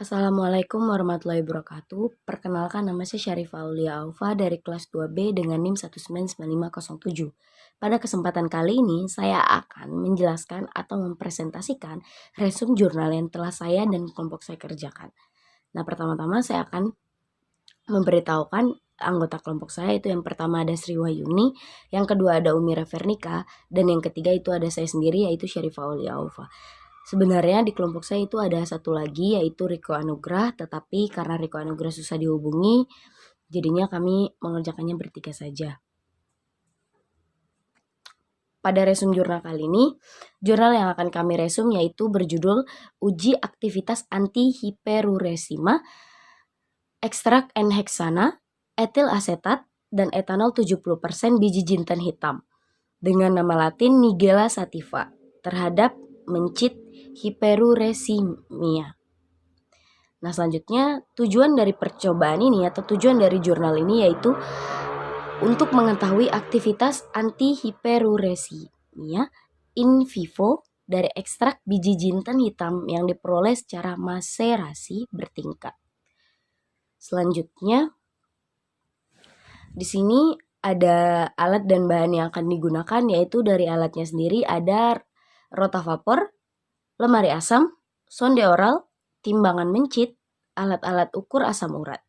Assalamualaikum warahmatullahi wabarakatuh. Perkenalkan, nama saya Syarifah Aulia Aufa dari kelas 2B dengan NIM 1999507. Pada kesempatan kali ini saya akan menjelaskan atau mempresentasikan resume jurnal yang telah saya dan kelompok saya kerjakan. Nah, pertama-tama saya akan memberitahukan anggota kelompok saya. Itu yang pertama ada Sri Wahyuni, yang kedua ada Umira Vernika, dan yang ketiga itu ada saya sendiri, yaitu Syarifah Aulia Aufa. Sebenarnya di kelompok saya itu ada satu lagi, yaitu Riko Anugrah, tetapi karena Riko Anugrah susah dihubungi, jadinya kami mengerjakannya bertiga saja. Pada resume jurnal kali ini, jurnal yang akan kami resume yaitu berjudul Uji Aktivitas Antihiperuresima, Ekstrak N-heksana, etil asetat, dan etanol 70% biji jintan hitam dengan nama latin Nigella sativa terhadap mencit hiperuresimia. Nah, selanjutnya tujuan dari percobaan ini atau tujuan dari jurnal ini yaitu untuk mengetahui aktivitas antihiperuresimia in vivo dari ekstrak biji jintan hitam yang diperoleh secara maserasi bertingkat. Selanjutnya, di sini ada alat dan bahan yang akan digunakan, yaitu dari alatnya sendiri ada rotavapor, lemari asam, sonde oral, timbangan mencit, alat-alat ukur asam urat.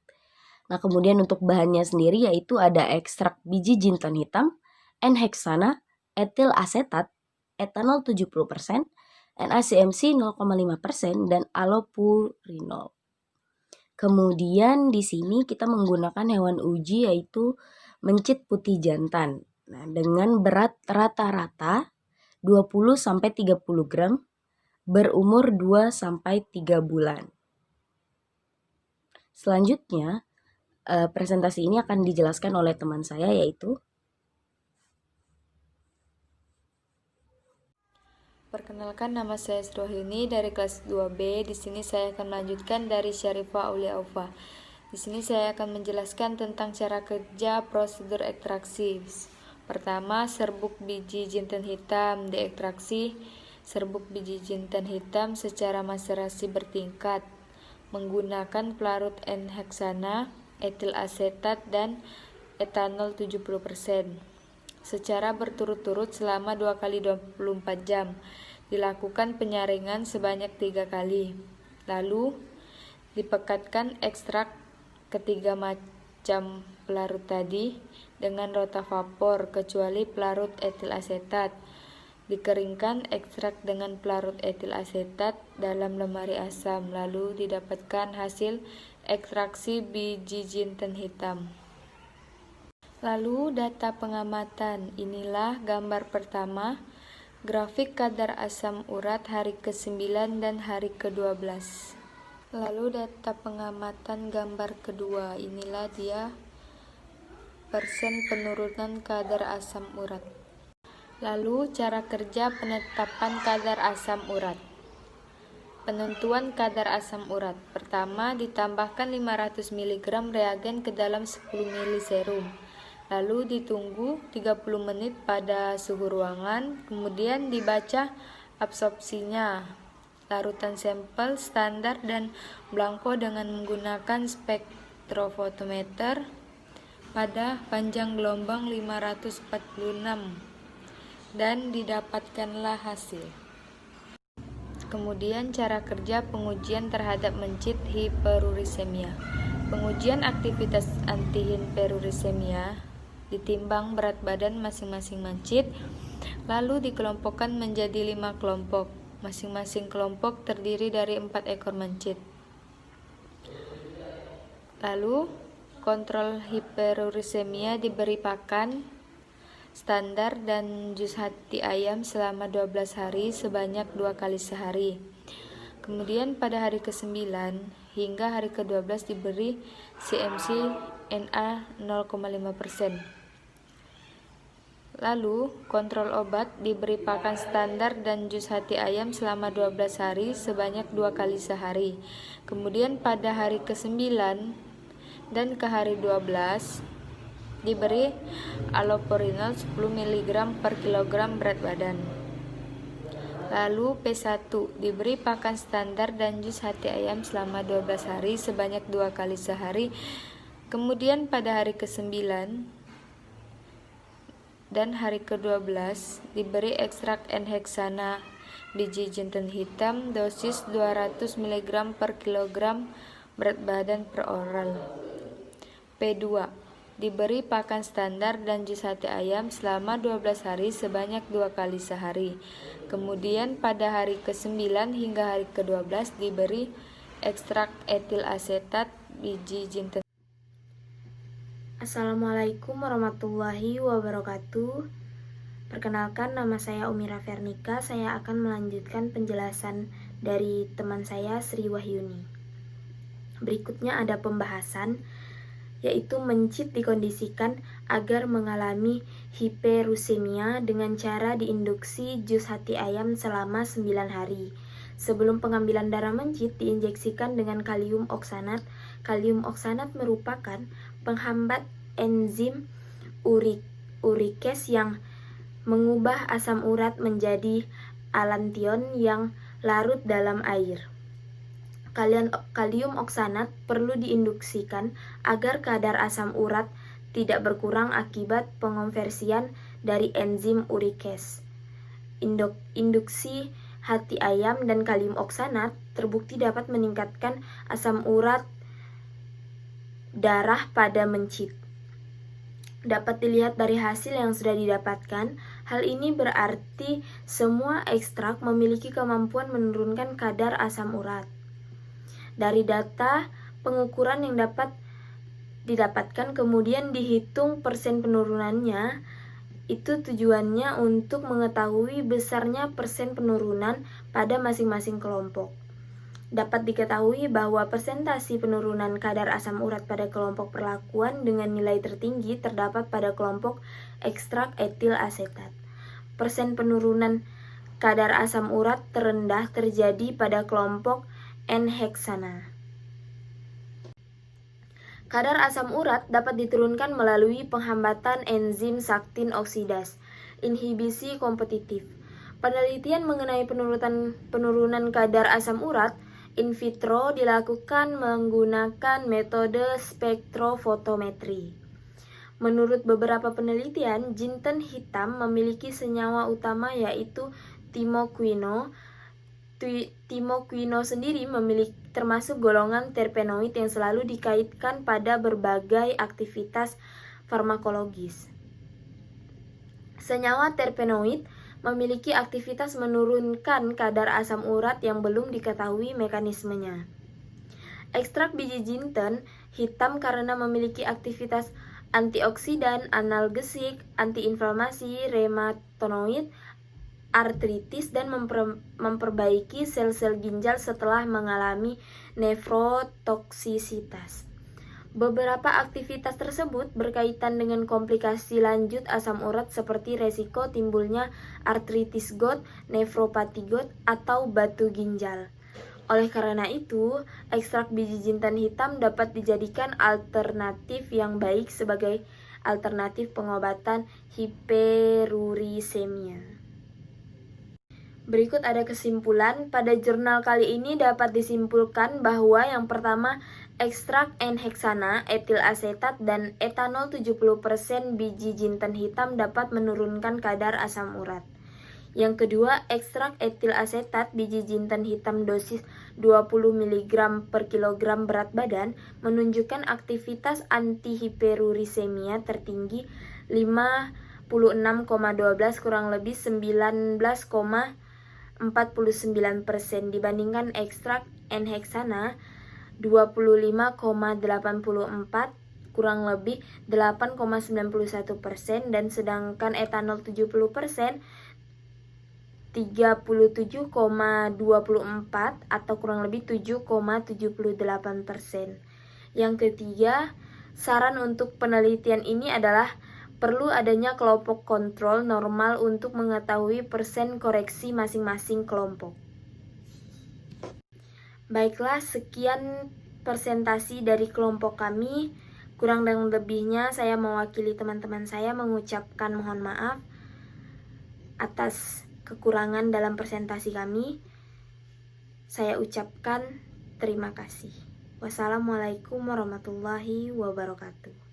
Nah, kemudian untuk bahannya sendiri yaitu ada ekstrak biji jintan hitam, N-heksana, etil asetat, etanol 70%, NaCMC 0,5%, dan allopurinol. Kemudian di sini kita menggunakan hewan uji yaitu mencit putih jantan. Nah, dengan berat rata-rata 20-30 gram, berumur 2-3 bulan. Selanjutnya, presentasi ini akan dijelaskan oleh teman saya yaitu Perkenalkan, nama saya Sri Wahyuni dari kelas 2B. Di sini saya akan melanjutkan dari Syarifah Aulia Aufa. Di sini saya akan menjelaskan tentang cara kerja prosedur ekstraksi. Pertama, serbuk biji jintan hitam diekstraksi. Serbuk biji jintan hitam secara maserasi bertingkat menggunakan pelarut N-heksana, etil asetat, dan etanol 70%. Secara berturut-turut selama 2 kali 24 jam. Dilakukan penyaringan sebanyak 3 kali. Lalu dipekatkan ekstrak ketiga macam pelarut tadi dengan rotavapor kecuali pelarut etil asetat. Dikeringkan ekstrak dengan pelarut etil asetat dalam lemari asam, lalu didapatkan hasil ekstraksi biji jintan hitam. Lalu data pengamatan. Inilah gambar pertama, grafik kadar asam urat hari ke-9 dan hari ke-12. Lalu data pengamatan gambar kedua. Inilah dia persen penurunan kadar asam urat. Lalu cara kerja penetapan kadar asam urat. Penentuan kadar asam urat. Pertama, ditambahkan 500 mg reagen ke dalam 10 ml serum. Lalu ditunggu 30 menit pada suhu ruangan, kemudian dibaca absorpsinya. Larutan sampel standar dan blanko dengan menggunakan spektrofotometer pada panjang gelombang 546 dan didapatkanlah hasil. Kemudian cara kerja pengujian terhadap mencit hiperurisemia. Pengujian aktivitas antihiperurisemia ditimbang berat badan masing-masing mencit, lalu dikelompokkan menjadi 5 kelompok. Masing-masing kelompok terdiri dari 4 ekor mencit. Lalu kontrol hiperurisemia diberi pakan standar dan jus hati ayam selama 12 hari sebanyak 2 kali sehari. Kemudian pada hari ke-9 hingga hari ke-12 diberi CMC Na 0,5%. Lalu kontrol obat diberi pakan standar dan jus hati ayam selama 12 hari sebanyak 2 kali sehari. Kemudian pada hari ke-9 dan ke hari 12 diberi allopurinol 10 mg per kilogram berat badan. Lalu P1 diberi pakan standar dan jus hati ayam selama 12 hari sebanyak 2 kali sehari. Kemudian pada hari ke-9 dan hari ke-12 diberi ekstrak N-heksana biji jinten hitam dosis 200 mg per kilogram berat badan per oral. P2 diberi pakan standar dan jus hati ayam selama 12 hari sebanyak 2 kali sehari. Kemudian pada hari ke-9 hingga hari ke-12 diberi ekstrak etil asetat biji jinten. Assalamualaikum warahmatullahi wabarakatuh. Perkenalkan, nama saya Umira Vernika. Saya akan melanjutkan penjelasan dari teman saya Sri Wahyuni. Berikutnya ada pembahasan, yaitu mencit dikondisikan agar mengalami hiperusemia dengan cara diinduksi jus hati ayam selama 9 hari. Sebelum pengambilan darah mencit diinjeksikan dengan kalium oksanat. Kalium oksanat merupakan penghambat enzim urikase yang mengubah asam urat menjadi alantion yang larut dalam air. Kalium oksanat perlu diinduksikan agar kadar asam urat tidak berkurang akibat pengonversian dari enzim urikase. Induksi hati ayam dan kalium oksanat terbukti dapat meningkatkan asam urat darah pada mencit. Dapat dilihat dari hasil yang sudah didapatkan, hal ini berarti semua ekstrak memiliki kemampuan menurunkan kadar asam urat. Dari data pengukuran yang dapat didapatkan kemudian dihitung persen penurunannya. Itu tujuannya untuk mengetahui besarnya persen penurunan pada masing-masing kelompok. Dapat diketahui bahwa persentase penurunan kadar asam urat pada kelompok perlakuan dengan nilai tertinggi terdapat pada kelompok ekstrak etil asetat. Persen penurunan kadar asam urat terendah terjadi pada kelompok N-heksana. Kadar asam urat dapat diturunkan melalui penghambatan enzim saktin oksidase, inhibisi kompetitif. Penelitian mengenai penurunan kadar asam urat in vitro dilakukan menggunakan metode spektrofotometri. Menurut beberapa penelitian, jinten hitam memiliki senyawa utama yaitu timoquino. Timoquino sendiri termasuk golongan terpenoid yang selalu dikaitkan pada berbagai aktivitas farmakologis. Senyawa terpenoid memiliki aktivitas menurunkan kadar asam urat yang belum diketahui mekanismenya. Ekstrak biji jinten hitam karena memiliki aktivitas antioksidan, analgesik, antiinflamasi, rheumatoid, artritis, dan memperbaiki sel-sel ginjal setelah mengalami nefrotoksisitas. Beberapa aktivitas tersebut berkaitan dengan komplikasi lanjut asam urat seperti resiko timbulnya artritis gout, nefropati gout, atau batu ginjal. Oleh karena itu, ekstrak biji jinten hitam dapat dijadikan alternatif yang baik sebagai alternatif pengobatan hiperurisemia. Berikut ada kesimpulan. Pada jurnal kali ini dapat disimpulkan bahwa yang pertama, ekstrak N-heksana, etil asetat, dan etanol 70% biji jinten hitam dapat menurunkan kadar asam urat. Yang kedua, ekstrak etil asetat biji jinten hitam dosis 20 mg per kilogram berat badan menunjukkan aktivitas antihiperurisemia tertinggi 56,12 kurang lebih 19,49% dibandingkan ekstrak N-heksana 25,84 kurang lebih 8,91% dan sedangkan etanol 70% 37,24 atau kurang lebih 7,78%. Yang ketiga, saran untuk penelitian ini adalah perlu adanya kelompok kontrol normal untuk mengetahui persen koreksi masing-masing kelompok. Baiklah, sekian presentasi dari kelompok kami. Kurang dan lebihnya saya mewakili teman-teman saya mengucapkan mohon maaf atas kekurangan dalam presentasi kami, saya ucapkan terima kasih. Wassalamualaikum warahmatullahi wabarakatuh.